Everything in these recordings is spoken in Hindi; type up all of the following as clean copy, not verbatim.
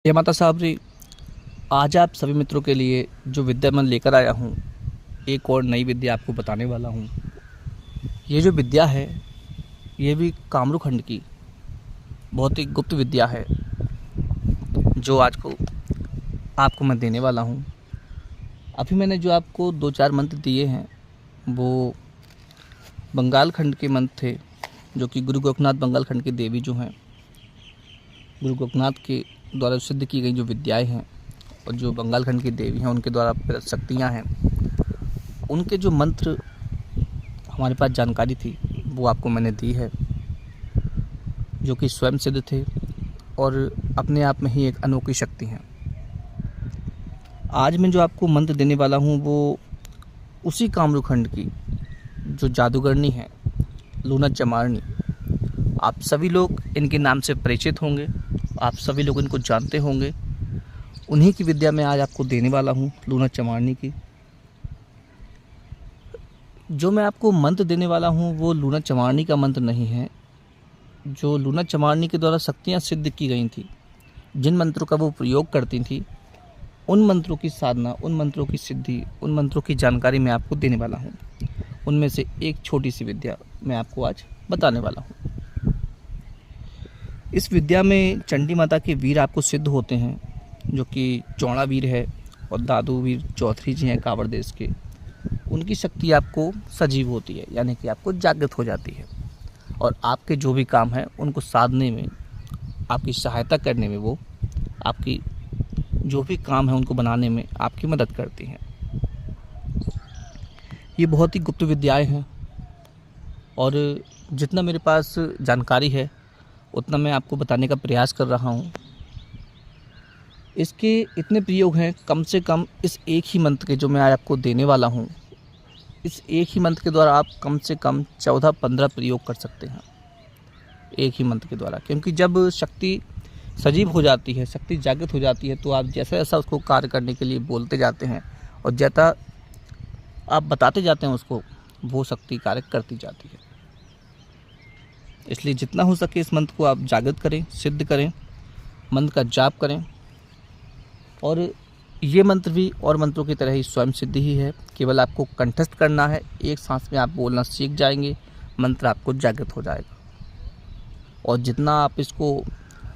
जय माता साहब जी। आज आप सभी मित्रों के लिए जो विद्या मैं लेकर आया हूँ, एक और नई विद्या आपको बताने वाला हूँ। ये जो विद्या है, ये भी कामरू खंड की बहुत ही गुप्त विद्या है, जो आज को आपको मैं देने वाला हूँ। अभी मैंने जो आपको 2-4 मंत्र दिए हैं, वो बंगाल खंड के मंत्र थे, जो कि गुरु गोरखनाथ बंगाल खंड की देवी जो हैं, गुरु गोरखनाथ के द्वारा सिद्ध की गई जो विद्याएं हैं, और जो बंगाल खंड की देवी हैं उनके द्वारा प्रेरित शक्तियाँ हैं, उनके जो मंत्र हमारे पास जानकारी थी वो आपको मैंने दी है, जो कि स्वयं सिद्ध थे और अपने आप में ही एक अनोखी शक्ति हैं। आज मैं जो आपको मंत्र देने वाला हूँ वो उसी कामरू खंड की जो जादूगरनी है, लूना चमारनी। आप सभी लोग इनके नाम से परिचित होंगे, आप सभी लोग इनको जानते होंगे। उन्हीं की विद्या मैं आज आपको देने वाला हूँ, लूना चमारनी की। जो मैं आपको मंत्र देने वाला हूँ वो लूना चमारनी का मंत्र नहीं है। जो लूना चमारनी के द्वारा शक्तियाँ सिद्ध की गई थी, जिन मंत्रों का वो प्रयोग करती थी, उन मंत्रों की साधना, उन मंत्रों की सिद्धि, उन मंत्रों की जानकारी मैं आपको देने वाला हूँ। उनमें से एक छोटी सी विद्या मैं आपको आज बताने वाला हूँ। इस विद्या में चंडी माता के वीर आपको सिद्ध होते हैं, जो कि चौड़ा वीर है और दादू वीर चौधरी जी हैं कांवड़ देश के। उनकी शक्ति आपको सजीव होती है, यानी कि आपको जागृत हो जाती है, और आपके जो भी काम हैं उनको साधने में, आपकी सहायता करने में, वो आपकी जो भी काम है उनको बनाने में आपकी मदद करती हैं। ये बहुत ही गुप्त विद्याएं हैं, और जितना मेरे पास जानकारी है उतना मैं आपको बताने का प्रयास कर रहा हूँ। इसके इतने प्रयोग हैं, कम से कम इस एक ही मंत्र के जो मैं आज आपको देने वाला हूँ, इस एक ही मंत्र के द्वारा आप कम से कम 14-15 प्रयोग कर सकते हैं, एक ही मंत्र के द्वारा। क्योंकि जब शक्ति सजीव हो जाती है, शक्ति जागृत हो जाती है, तो आप जैसा जैसा उसको कार्य करने के लिए बोलते जाते हैं और जैसा आप बताते जाते हैं उसको, वो शक्ति कार्य करती जाती है। इसलिए जितना हो सके इस मंत्र को आप जागृत करें, सिद्ध करें, मंत्र का जाप करें। और ये मंत्र भी और मंत्रों की तरह ही स्वयं सिद्ध ही है, केवल आपको कंठस्थ करना है। एक सांस में आप बोलना सीख जाएंगे, मंत्र आपको जागृत हो जाएगा। और जितना आप इसको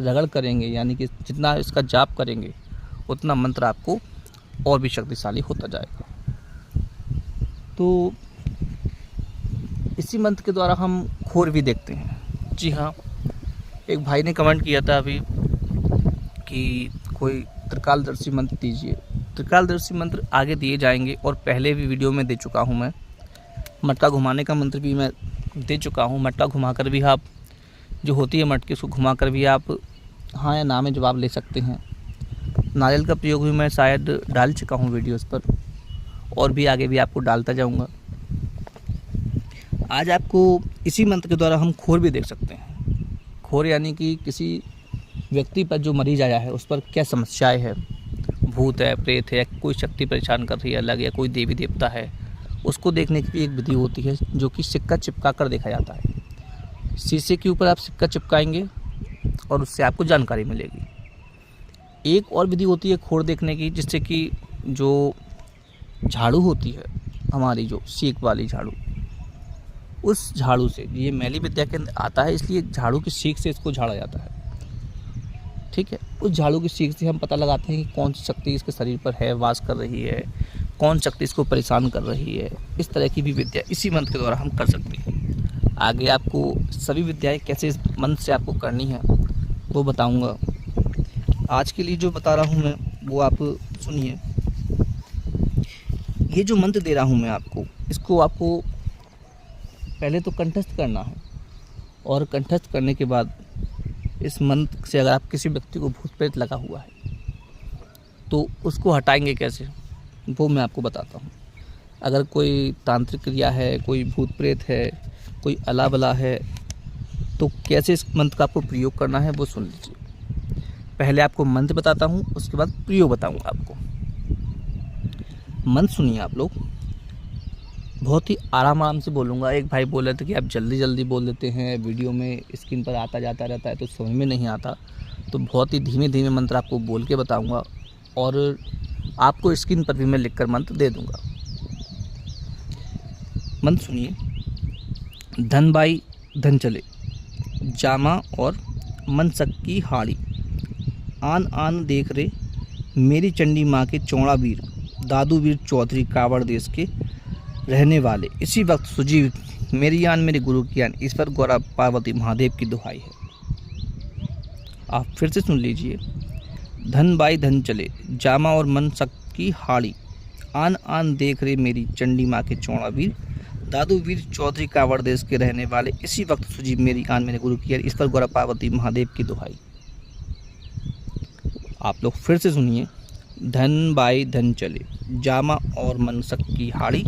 रगड़ करेंगे, यानी कि जितना इसका जाप करेंगे, उतना मंत्र आपको और भी शक्तिशाली होता जाएगा। तो इसी मंत्र के द्वारा हम खोर भी देखते हैं। जी हाँ, एक भाई ने कमेंट किया था अभी कि कोई त्रिकालदर्शी मंत्र दीजिए। त्रिकालदर्शी मंत्र आगे दिए जाएंगे, और पहले भी वीडियो में दे चुका हूँ मैं। मटका घुमाने का मंत्र भी मैं दे चुका हूँ। मटका घुमाकर भी आप, जो होती है मटके, उसको घुमाकर भी आप हाँ या ना में जवाब ले सकते हैं। नारियल का प्रयोग भी मैं शायद डाल चुका हूँ वीडियोस पर, और भी आगे भी आपको डालता जाऊँगा। आज आपको इसी मंत्र के द्वारा हम खोर भी देख सकते हैं। खोर यानी कि किसी व्यक्ति पर जो मरीज आया है उस पर क्या समस्याएं है, भूत है, प्रेत है, कोई शक्ति परेशान कर रही है अलग, या कोई देवी देवता है, उसको देखने की भी एक विधि होती है, जो कि सिक्का चिपका कर देखा जाता है। शीशे के ऊपर आप सिक्का चिपकाएंगे और उससे आपको जानकारी मिलेगी। एक और विधि होती है खोर देखने की, जिससे कि जो झाड़ू होती है हमारी, जो सीख वाली झाड़ू, उस झाड़ू से, ये मैली विद्या के अंदर आता है, इसलिए झाड़ू की सीख से इसको झाड़ा जाता है। ठीक है, उस झाड़ू की सीख से हम पता लगाते हैं कि कौन सी शक्ति इसके शरीर पर है, वास कर रही है, कौन शक्ति इसको परेशान कर रही है। इस तरह की भी विद्या इसी मंत्र के द्वारा हम कर सकते हैं। आगे आपको सभी विद्याएं कैसे इस मंत्र से आपको करनी है वो बताऊंगा। आज के लिए जो बता रहा हूँ मैं, वो आप सुनिए। ये जो मंत्र दे रहा हूँ मैं आपको, इसको आपको पहले तो कंठस्थ करना है, और कंठस्थ करने के बाद इस मंत्र से अगर आप किसी व्यक्ति को भूत प्रेत लगा हुआ है तो उसको हटाएंगे कैसे, वो मैं आपको बताता हूँ। अगर कोई तांत्रिक क्रिया है, कोई भूत प्रेत है, कोई अला बला है, तो कैसे इस मंत्र का आपको प्रयोग करना है वो सुन लीजिए। पहले आपको मंत्र बताता हूँ, उसके बाद प्रयोग बताऊँगा आपको। मंत्र सुनिए आप लोग, बहुत ही आराम से बोलूँगा। एक भाई बोल रहे थे कि आप जल्दी जल्दी बोल देते हैं, वीडियो में स्क्रीन पर आता जाता रहता है तो समझ में नहीं आता। तो बहुत ही धीमे धीमे मंत्र आपको बोल के बताऊंगा और आपको स्क्रीन पर भी मैं लिखकर मंत्र दे दूंगा। मंत्र सुनिए। धन बाई धन चले, जामा और मनसक की हाड़ी, आन आन देख रे मेरी चंडी माँ के चौड़ा वीर, दादू वीर चौधरी कावड़ देश के रहने वाले, इसी वक्त सुजीव मेरी आन मेरे गुरु की आन, इस पर गौरा पार्वती महादेव की दुहाई है। आप फिर से सुन लीजिए। धन बाई धन चले, जामा और मनसक की हाड़ी, आन आन देख रे मेरी चंडी माँ के चौड़ा वीर, दादू वीर चौधरी कावड़ देश के रहने वाले, इसी वक्त सुजीव मेरी आन मेरे गुरु की आन, इस पर गौरा पार्वती महादेव की दुहाई। आप लोग फिर से सुनिए। धन बाई धन चले, जामा और मनसक की हाड़ी,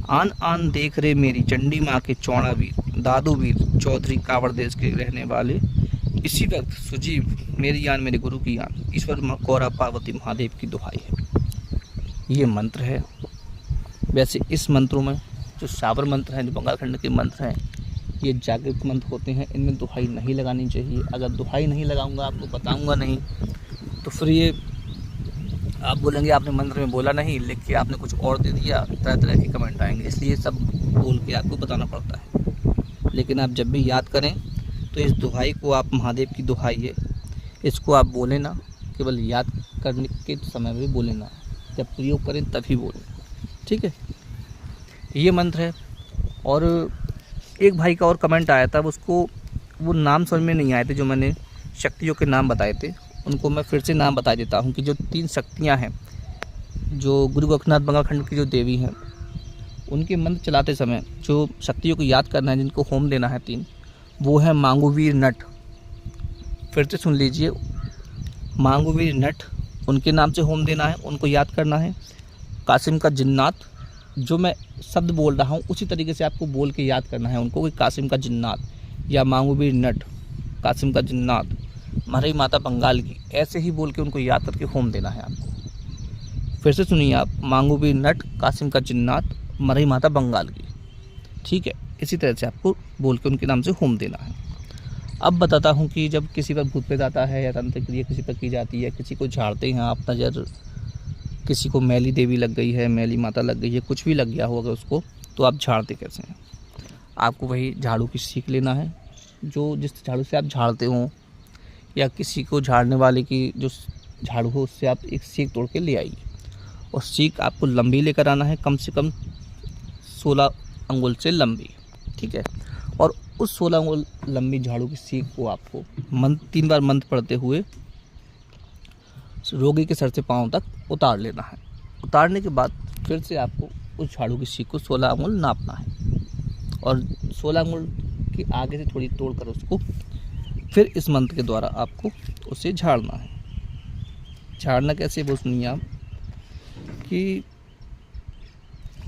आन आन देख रे मेरी चंडी माँ के चौड़ा वीर, दादू वीर चौधरी कावड़ देश के रहने वाले, इसी वक्त सुजीव मेरी आन मेरे गुरु की आन, ईश्वर गौरा पार्वती महादेव की दुहाई है। ये मंत्र है। वैसे इस मंत्रों में जो शाबर मंत्र हैं, जो बंगालखंड के मंत्र हैं, ये जागृत मंत्र होते हैं। इनमें दुहाई नहीं लगानी चाहिए। अगर दुहाई नहीं लगाऊंगा, आपको बताऊंगा नहीं, तो फिर ये आप बोलेंगे आपने मंत्र में बोला नहीं, लिख के आपने कुछ और दे दिया, तरह तरह के कमेंट आएंगे। इसलिए सब बोल के आपको बताना पड़ता है। लेकिन आप जब भी याद करें तो इस दुहाई को, आप महादेव की दुहाई है, इसको आप बोलें ना, केवल याद करने के समय में बोलें ना, जब प्रयोग करें तभी बोलें। ठीक है, ये मंत्र है। और एक भाई का और कमेंट आया था, उसको वो नाम समझ में नहीं आए थे, जो मैंने शक्तियों के नाम बताए थे, उनको मैं फिर से नाम बता देता हूँ कि जो 3 शक्तियाँ हैं, जो गुरु गोरखनाथ बंगालखंड की जो देवी हैं, उनके मंत्र चलाते समय जो शक्तियों को याद करना है, जिनको होम देना है 3, वो है मांगुवीर नट। फिर से सुन लीजिए। मांगुवीर नट, उनके नाम से होम देना है, उनको याद करना है। कासिम का जिन्नात, जो मैं शब्द बोल रहा हूँ उसी तरीके से आपको बोल के याद करना है उनको, कि कासिम का जिन्नात या मांगुवीर नट, कासिम का जिन्नात, मरई माता बंगाल की, ऐसे ही बोल के उनको याद करके होम देना है आपको। फिर से सुनिए आप। मांगुवीर नट, कासिम का जिन्नात, मरई माता बंगाल की। ठीक है, इसी तरह से आपको बोल के उनके नाम से होम देना है। अब बताता हूँ कि जब किसी पर भूत प्रेत आता है या तंत्र क्रिया किसी पर की जाती है, किसी को झाड़ते हैं आप, नज़र किसी को मैली देवी लग गई है, मैली माता लग गई है, कुछ भी लग गया होगा उसको, तो आप झाड़ते कैसे हैं? आपको वही झाड़ू की सीख लेना है, जो जिस झाड़ू से आप झाड़ते हो, या किसी को झाड़ने वाले की जो झाड़ू हो उससे आप एक सीख तोड़ के ले आइए। और सीख आपको लंबी लेकर आना है, कम से कम 16 अंगुल से लंबी। ठीक है, और उस 16 अंगुल लंबी झाड़ू की सीख को आपको 3 बार मंत्र पढ़ते हुए रोगी के सर से पांव तक उतार लेना है। उतारने के बाद फिर से आपको उस झाड़ू की सीख को 16 अंगुल नापना है, और 16 अंगुल की आगे से थोड़ी तोड़कर उसको फिर इस मंत्र के द्वारा आपको उसे झाड़ना है। झाड़ना कैसे, वो सुनिए आप। कि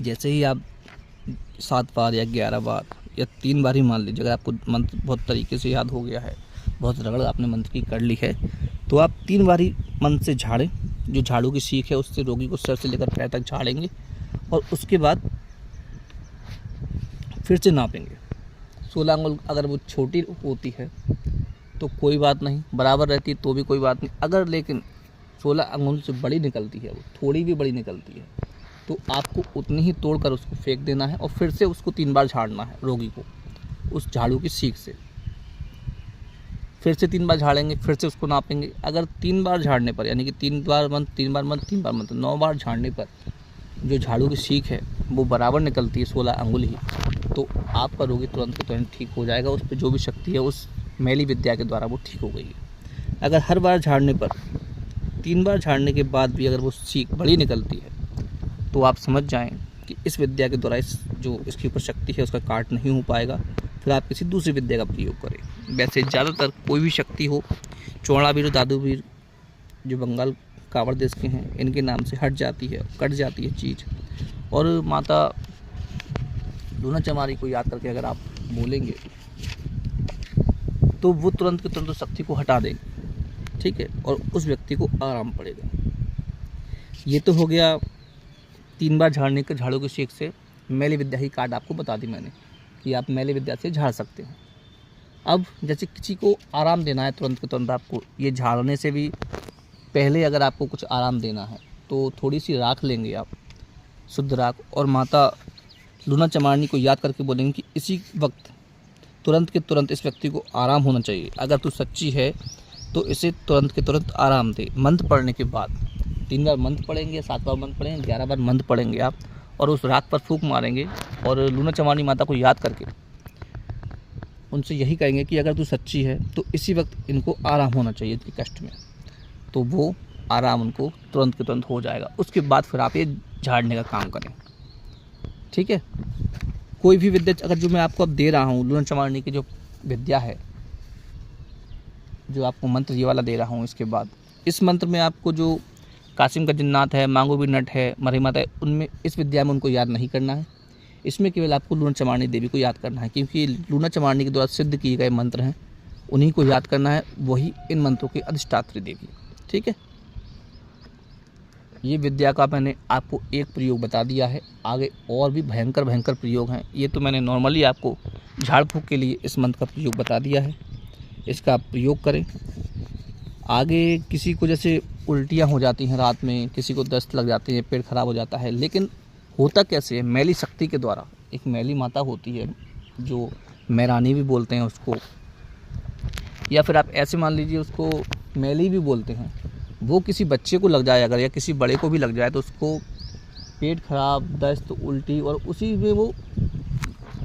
जैसे ही आप 7 बार या 11 बार या 3 बार ही मान लीजिए, अगर आपको मंत्र बहुत तरीके से याद हो गया है, बहुत रगड़ आपने मंत्र की कर ली है, तो आप 3 बार ही मंत्र से झाड़ें। जो झाड़ू की सीख है उससे रोगी को सर से लेकर पैर तक झाड़ेंगे, और उसके बाद फिर से नापेंगे। 16 अंगुल अगर वो छोटी होती है तो कोई बात नहीं, बराबर रहती है तो भी कोई बात नहीं। अगर लेकिन 16 अंगुल से बड़ी निकलती है, वो थोड़ी भी बड़ी निकलती है, तो आपको उतनी ही तोड़कर उसको फेंक देना है, और फिर से उसको 3 बार झाड़ना है रोगी को उस झाड़ू की सीख से। फिर से 3 बार झाड़ेंगे, फिर से उसको नापेंगे। अगर 3 बार झाड़ने पर, यानी कि 3 बार मंत्र 3 बार मंत्र 3 बार मंत्र 9 बार झाड़ने पर जो झाड़ू की सीख है वो बराबर निकलती है 16 अंगुल ही, तो आपका रोगी तुरंत के तुरंत ठीक हो जाएगा। उस पर जो भी शक्ति है उस मैली विद्या के द्वारा वो ठीक हो गई है। अगर हर बार झाड़ने पर 3 बार झाड़ने के बाद भी अगर वो सीख बड़ी निकलती है, तो आप समझ जाएं कि इस विद्या के द्वारा इसके ऊपर शक्ति है उसका काट नहीं हो पाएगा। फिर आप किसी दूसरी विद्या का प्रयोग करें। वैसे ज़्यादातर कोई भी शक्ति हो, चौड़ा वीर, दादू वीर जो बंगाल कावड़ देश के हैं, इनके नाम से हट जाती है, कट जाती है चीज़। और माता लूना चमारी को याद करके अगर आप बोलेंगे तो वो तुरंत के तुरंत शक्ति को हटा देंगे। ठीक है, और उस व्यक्ति को आराम पड़ेगा। ये तो हो गया 3 बार झाड़ने के झाड़ू की सीख से मैली विद्या ही काट आपको बता दी मैंने, कि आप मैली विद्या से झाड़ सकते हैं। अब जैसे किसी को आराम देना है तुरंत के तुरंत, आपको ये झाड़ने से भी पहले अगर आपको कुछ आराम देना है तो थोड़ी सी राख लेंगे आप, शुद्ध राख, और माता लूना चमारनी को याद करके बोलेंगे कि इसी वक्त तुरंत के तुरंत इस व्यक्ति को आराम होना चाहिए। अगर तू सच्ची है तो इसे तुरंत के तुरंत आराम दे। मंत्र पढ़ने के बाद 3 बार मंत्र पढ़ेंगे, 7 बार मंत्र पढ़ेंगे, 11 बार मंत्र पढ़ेंगे आप, और उस राख पर फूंक मारेंगे और लूना चमारनी माता को याद करके उनसे यही कहेंगे कि अगर तू सच्ची है तो इसी वक्त इनको आराम होना चाहिए इनके कष्ट में, तो वो आराम उनको तुरंत के तुरंत हो जाएगा। उसके बाद फिर आप ये झाड़ने का काम करें, ठीक है। कोई भी विद्या अगर जो मैं आपको अब दे रहा हूँ, लूना चमारनी की जो विद्या है, जो आपको मंत्र ये वाला दे रहा हूँ, इसके बाद इस मंत्र में आपको जो कासिम का जिन्नात है, मांगो भी नट है, मरी माता है, उनमें इस विद्या में उनको याद नहीं करना है। इसमें केवल आपको लूना चमारनी देवी को याद करना है, क्योंकि लूना चमारनी के द्वारा सिद्ध किए गए मंत्र हैं, उन्हीं को याद करना है, वही इन मंत्रों की अधिष्ठात्री देवी, ठीक है। ये विद्या का मैंने आपको एक प्रयोग बता दिया है, आगे और भी भयंकर भयंकर प्रयोग हैं। ये तो मैंने नॉर्मली आपको झाड़ फूँक के लिए इस मंत्र का प्रयोग बता दिया है, इसका आप प्रयोग करें। आगे किसी को जैसे उल्टियाँ हो जाती हैं रात में, किसी को दस्त लग जाती है, पेट खराब हो जाता है, लेकिन होता कैसे है? मैली शक्ति के द्वारा। एक मैली माता होती है जो मैरानी भी बोलते हैं उसको, या फिर आप ऐसे मान लीजिए उसको मैली भी बोलते हैं। वो किसी बच्चे को लग जाए अगर, या किसी बड़े को भी लग जाए, तो उसको पेट खराब, दस्त, उल्टी, और उसी में वो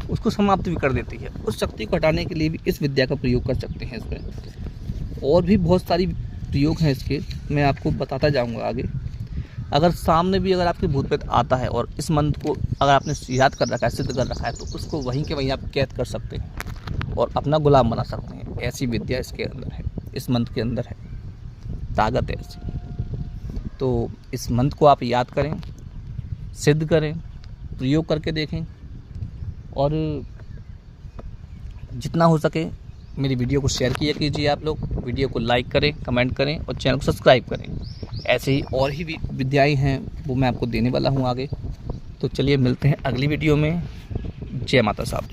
उसको समाप्त भी कर देती है। उस शक्ति को हटाने के लिए भी इस विद्या का प्रयोग कर सकते हैं इसमें। और भी बहुत सारी प्रयोग हैं इसके, मैं आपको बताता जाऊंगा आगे। अगर सामने भी अगर आपके भूत प्रेत आता है और इस मंत्र को अगर आपने याद कर रखा है, सिद्ध कर रखा है, तो उसको वहीं के वहीं आप कैद कर सकते हैं और अपना गुलाम बना सकते हैं। ऐसी विद्या इसके अंदर है, इस मंत्र के अंदर है, ताकत है ऐसी। तो इस मंत्र को आप याद करें, सिद्ध करें, प्रयोग करके देखें, और जितना हो सके मेरी वीडियो को शेयर किया कीजिए। आप लोग वीडियो को लाइक करें, कमेंट करें और चैनल को सब्सक्राइब करें। ऐसे ही और ही विद्याएं हैं वो मैं आपको देने वाला हूं आगे। तो चलिए मिलते हैं अगली वीडियो में। जय माता साहब।